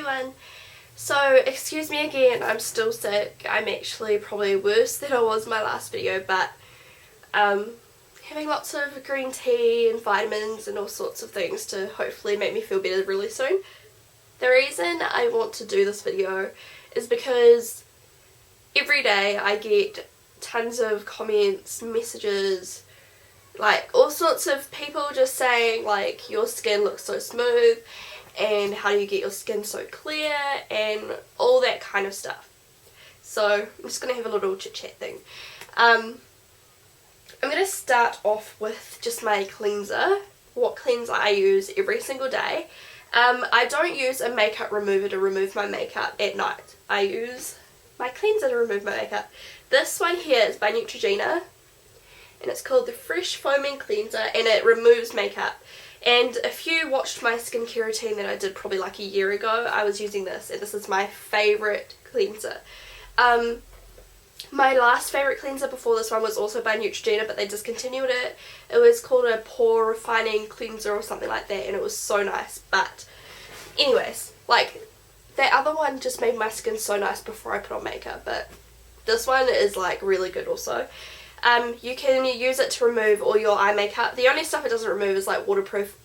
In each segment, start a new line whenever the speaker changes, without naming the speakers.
everyone. So excuse me again, I'm still sick. I'm actually probably worse than I was in my last video, but having lots of green tea and vitamins and all sorts of things to hopefully make me feel better really soon. The reason I want to do this video is because every day I get tons of comments, messages, like all sorts of people just saying like your skin looks so smooth and how do you get your skin so clear and all that kind of stuff. So I'm just going to have a little chit chat thing. I'm going to start off with just my cleanser, what cleanser I use every single day. I don't use a makeup remover to remove my makeup at night. I use my cleanser to remove my makeup. This one here is by Neutrogena and it's called the Fresh Foaming Cleanser and it removes makeup. And if you watched my skincare routine that I did probably like a year ago, I was using this and this is my favourite cleanser. My last favourite cleanser before this one was also by Neutrogena, but they discontinued it. It was called a Pore Refining Cleanser or something like that and it was so nice. But anyways, like that other one just made my skin so nice before I put on makeup, but this one is like really good also. You can use it to remove all your eye makeup. The only stuff it doesn't remove is like waterproof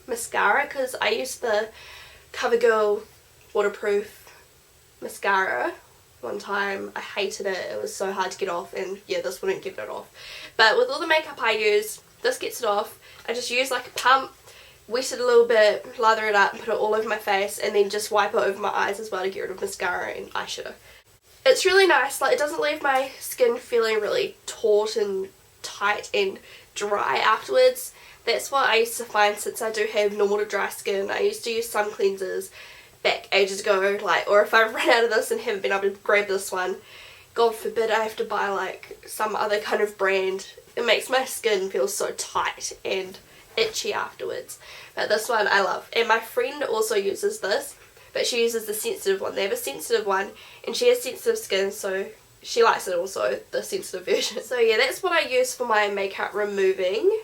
mascara, because I used the CoverGirl waterproof mascara one time. I hated it. It was so hard to get off and yeah, this wouldn't get it off. But with all the makeup I use, this gets it off. I just use like a pump, wet it a little bit, lather it up, put it all over my face and then just wipe it over my eyes as well to get rid of mascara and eyeshadow. It's really nice, like it doesn't leave my skin feeling really taut and tight and dry afterwards. That's what I used to find since I do have normal to dry skin. I used to use some cleansers back ages ago, like, or if I've run out of this and haven't been able to grab this one, God forbid I have to buy like some other kind of brand. It makes my skin feel so tight and itchy afterwards. But this one I love. And my friend also uses this, but she uses the sensitive one. They have a sensitive one and she has sensitive skin, so she likes it also, the sensitive version. So yeah, that's what I use for my makeup removing.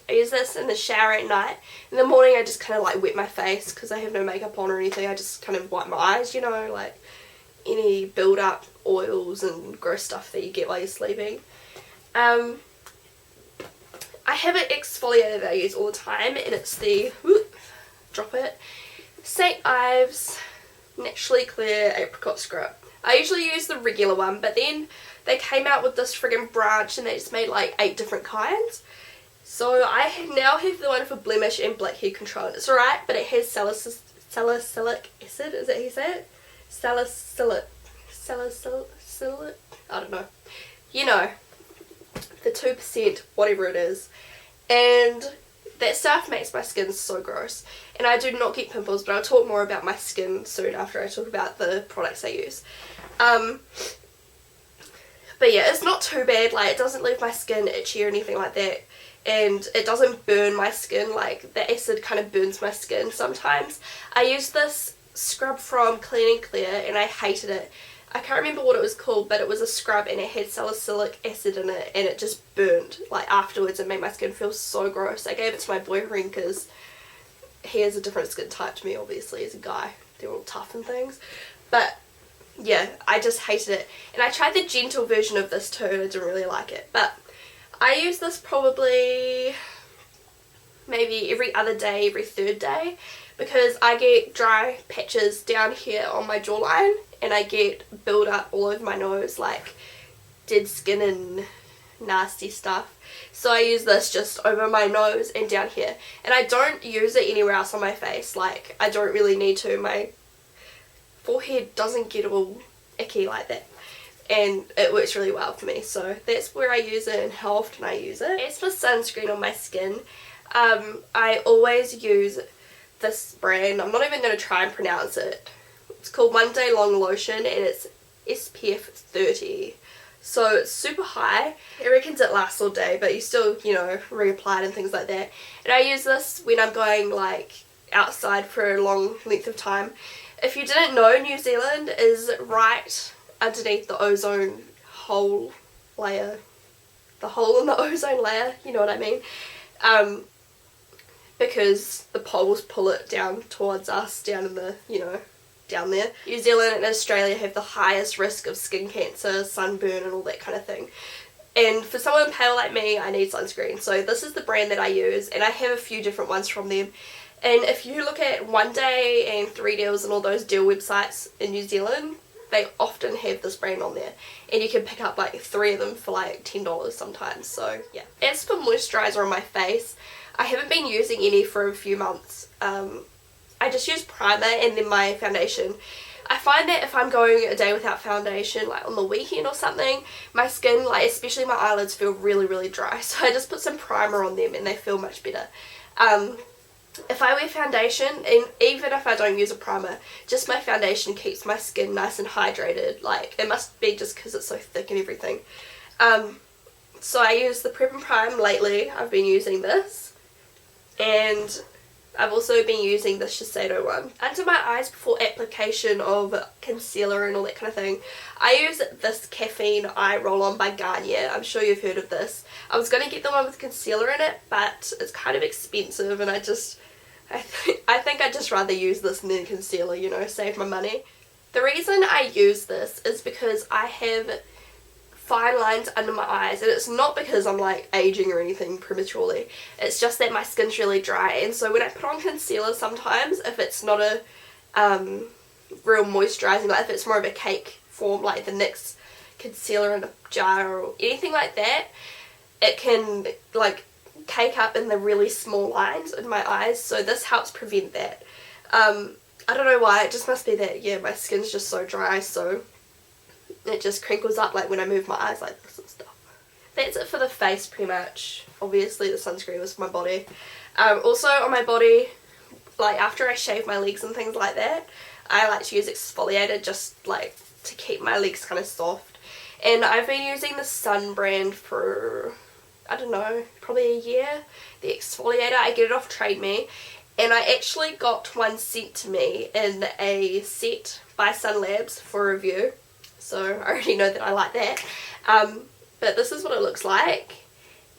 I use this in the shower at night. In the morning I just kind of like wet my face because I have no makeup on or anything. I just kind of wipe my eyes, you know, like any build up oils and gross stuff that you get while you're sleeping. I have an exfoliator that I use all the time and it's the, drop it, St. Ives Naturally Clear Apricot Scrub. I usually use the regular one, but then they came out with this friggin' branch and they just made like 8 different kinds. So I now have the one for blemish and blackhead control. It's alright, but it has salicylic acid, is that how you say it? Salicylic, I don't know. You know, the 2%, whatever it is. And that stuff makes my skin so gross. And I do not get pimples, but I'll talk more about my skin soon after I talk about the products I use. But yeah, it's not too bad. Like, it doesn't leave my skin itchy or anything like that. And it doesn't burn my skin. Like, the acid kind of burns my skin sometimes. I used this scrub from Clean and Clear and I hated it. I can't remember what it was called, but it was a scrub and it had salicylic acid in it and it just burned. Like afterwards it made my skin feel so gross. I gave it to my boyfriend because he has a different skin type to me, obviously, as a guy. They're all tough and things. But yeah, I just hated it. And I tried the gentle version of this too and I didn't really like it. But I use this probably maybe every other day, every third day, because I get dry patches down here on my jawline and I get build up all over my nose, like dead skin and nasty stuff. So I use this just over my nose and down here, and I don't use it anywhere else on my face. Like, I don't really need to. My forehead doesn't get all icky like that, and it works really well for me. So that's where I use it and how often I use it. As for sunscreen on my skin, I always use this brand. I'm not even going to try and pronounce it. It's called One Day Long Lotion and it's SPF 30. So it's super high. It reckons it lasts all day, but you still, you know, reapply it and things like that. And I use this when I'm going like outside for a long length of time. If you didn't know, New Zealand is right underneath the ozone hole layer. The hole in the ozone layer, you know what I mean. because the poles pull it down towards us, down in the, you know, down there. New Zealand and Australia have the highest risk of skin cancer, sunburn and all that kind of thing. And for someone pale like me, I need sunscreen. So this is the brand that I use, and I have a few different ones from them. And if you look at One Day and 3Deals and all those deal websites in New Zealand, they often have this brand on there. And you can pick up like 3 of them for like $10 sometimes. So yeah. As for moisturiser on my face, I haven't been using any for a few months. I just use primer and then my foundation. I find that if I'm going a day without foundation, like on the weekend or something, my skin, like especially my eyelids, feel really, really dry. So I just put some primer on them and they feel much better. If I wear foundation, and even if I don't use a primer, just my foundation keeps my skin nice and hydrated. Like, it must be just because it's so thick and everything. So I use the Prep and Prime lately. I've been using this. And I've also been using the Shiseido one. Under my eyes before application of concealer and all that kind of thing, I use this Caffeine Eye Roll-On by Garnier. I'm sure you've heard of this. I was going to get the one with concealer in it, but it's kind of expensive and I think I'd just rather use this than concealer, you know, save my money. The reason I use this is because I have fine lines under my eyes, and it's not because I'm like aging or anything prematurely. It's just that my skin's really dry, and so when I put on concealer sometimes, if it's not a real moisturising, like if it's more of a cake form, like the NYX concealer in a jar or anything like that, it can like cake up in the really small lines in my eyes, so this helps prevent that. I don't know why, it just must be that, yeah, my skin's just so dry, so it just crinkles up like when I move my eyes like this and stuff. That's it for the face pretty much. Obviously the sunscreen was for my body. Also on my body, like after I shave my legs and things like that, I like to use exfoliator just like to keep my legs kind of soft. And I've been using the Sun brand for, I don't know, probably a year. The exfoliator, I get it off Trade Me. And I actually got one sent to me in a set by Sun Labs for review. So I already know that I like that. But this is what it looks like.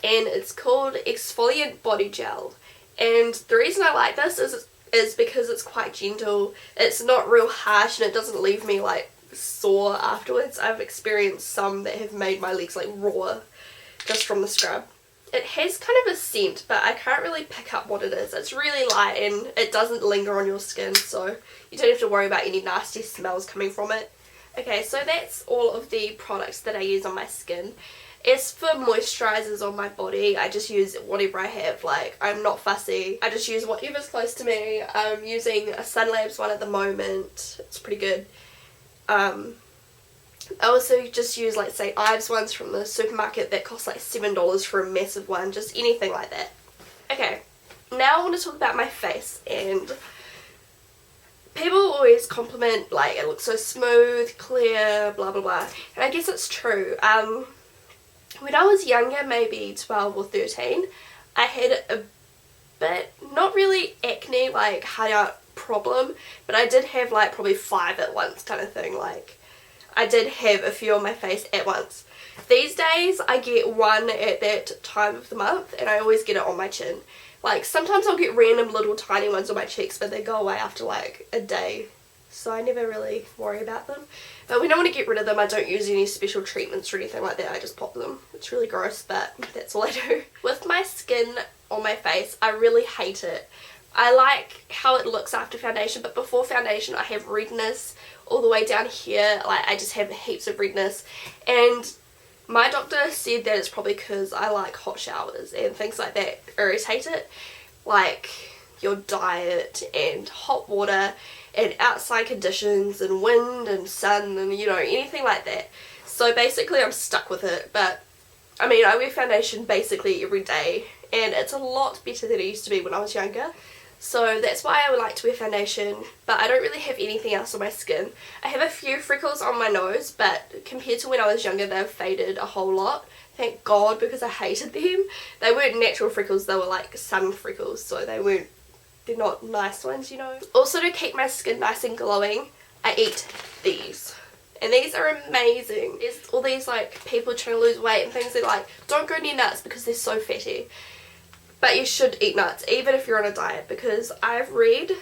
And it's called Exfoliant Body Gel. And the reason I like this is because it's quite gentle. It's not real harsh and it doesn't leave me like sore afterwards. I've experienced some that have made my legs like raw just from the scrub. It has kind of a scent, but I can't really pick up what it is. It's really light and it doesn't linger on your skin, so you don't have to worry about any nasty smells coming from it. Okay, so that's all of the products that I use on my skin. As for moisturisers on my body, I just use whatever I have. Like, I'm not fussy. I just use whatever's close to me. I'm using a Sun Labs one at the moment. It's pretty good. I also just use, like, say, Ives ones from the supermarket that cost like $7 for a massive one. Just anything like that. Okay, now I want to talk about my face. And people always compliment, like, it looks so smooth, clear, blah blah blah. And I guess it's true. When I was younger, maybe 12 or 13, I had a bit, not really acne, like hideout problem, but I did have like probably 5 at once kind of thing. Like, I did have a few on my face at once. These days, I get one at that time of the month, and I always get it on my chin. Like, sometimes I'll get random little tiny ones on my cheeks, but they go away after like a day, so I never really worry about them. But when I want to get rid of them, I don't use any special treatments or anything like that. I just pop them. It's really gross, but that's all I do. With my skin on my face, I really hate it. I like how it looks after foundation, but before foundation I have redness all the way down here. Like, I just have heaps of redness, and my doctor said that it's probably because I like hot showers and things like that irritate it. Like your diet and hot water and outside conditions and wind and sun and, you know, anything like that. So basically I'm stuck with it. But I mean, I wear foundation basically every day, and it's a lot better than it used to be when I was younger. So that's why I would like to wear foundation, but I don't really have anything else on my skin. I have a few freckles on my nose, but compared to when I was younger, they've faded a whole lot. Thank God, because I hated them. They weren't natural freckles, they were like sun freckles, so they're not nice ones, you know. Also, to keep my skin nice and glowing, I eat these. And these are amazing. There's all these like people trying to lose weight and things, they're like, don't go near nuts because they're so fatty. But you should eat nuts even if you're on a diet, because I've read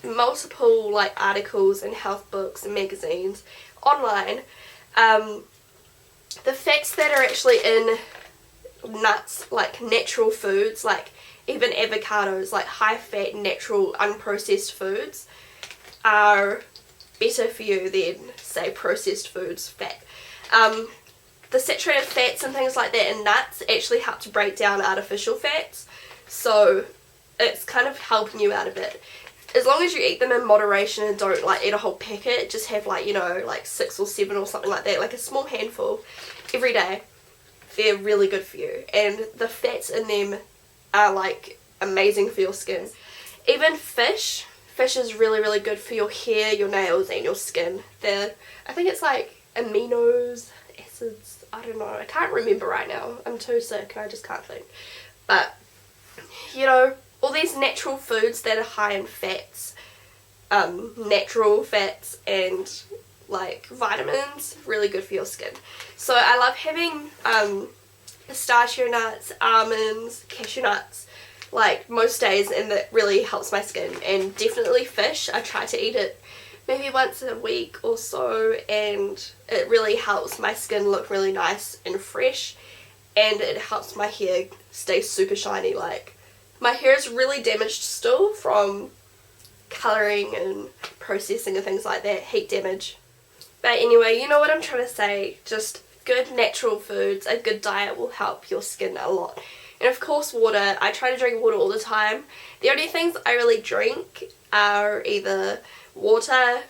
multiple like articles and health books and magazines online. The fats that are actually in nuts, like natural foods, like even avocados, like high fat natural unprocessed foods, are better for you than say processed foods fat. The saturated fats and things like that in nuts actually help to break down artificial fats, so it's kind of helping you out a bit. As long as you eat them in moderation and don't like eat a whole packet, just have like, you know, like 6 or 7 or something like that, like a small handful every day, they're really good for you. And the fats in them are like amazing for your skin. Even fish is really, really good for your hair, your nails and your skin. I think it's like aminos, acids, I don't know, I can't remember right now, I'm too sick and I just can't think. But, you know, all these natural foods that are high in fats, natural fats and like vitamins, really good for your skin. So I love having pistachio nuts, almonds, cashew nuts, like most days, and that really helps my skin. And definitely fish, I try to eat it maybe once a week or so, and it really helps my skin look really nice and fresh, and it helps my hair stay super shiny. Like, my hair is really damaged still from colouring and processing and things like that, heat damage. But anyway, you know what I'm trying to say, just good natural foods, a good diet will help your skin a lot. And of course water, I try to drink water all the time. The only things I really drink are either water,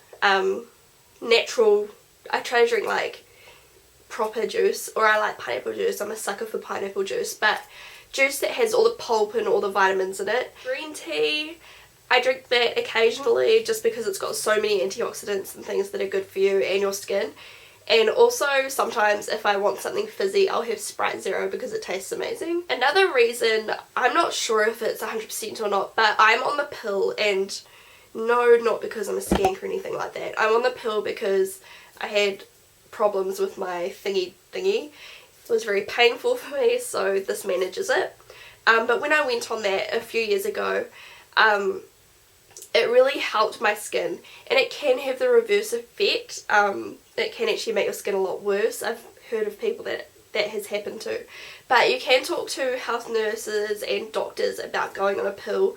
natural, I try to drink like proper juice, or I like pineapple juice, I'm a sucker for pineapple juice, but juice that has all the pulp and all the vitamins in it. Green tea, I drink that occasionally just because it's got so many antioxidants and things that are good for you and your skin. And also sometimes if I want something fizzy, I'll have Sprite Zero because it tastes amazing. Another reason, I'm not sure if it's 100% or not, but I'm on the pill, and no, not because I'm a skank or anything like that. I'm on the pill because I had problems with my thingy. It was very painful for me, so this manages it. But when I went on that a few years ago, it really helped my skin, and it can have the reverse effect. It can actually make your skin a lot worse. I've heard of people that has happened to. But you can talk to health nurses and doctors about going on a pill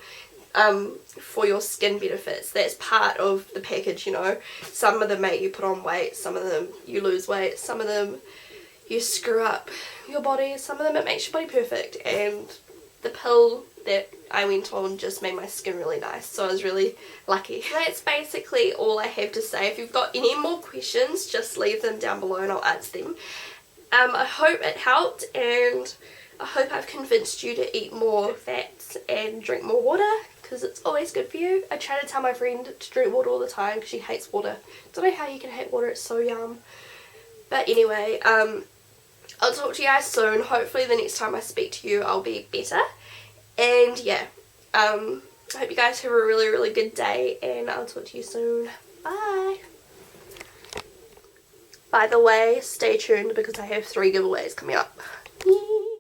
for your skin benefits. That's part of the package, you know. Some of them make you put on weight, some of them you lose weight, some of them you screw up your body, some of them it makes your body perfect, and the pill that I went on just made my skin really nice, so I was really lucky. That's basically all I have to say. If you've got any more questions, just leave them down below and I'll answer them. I hope it helped, and I hope I've convinced you to eat more fats and drink more water, because it's always good for you. I try to tell my friend to drink water all the time because she hates water. Don't know how you can hate water, it's so yum. But anyway, I'll talk to you guys soon. Hopefully the next time I speak to you I'll be better. And yeah, I hope you guys have a really, really good day, and I'll talk to you soon. Bye! By the way, stay tuned because I have 3 giveaways coming up.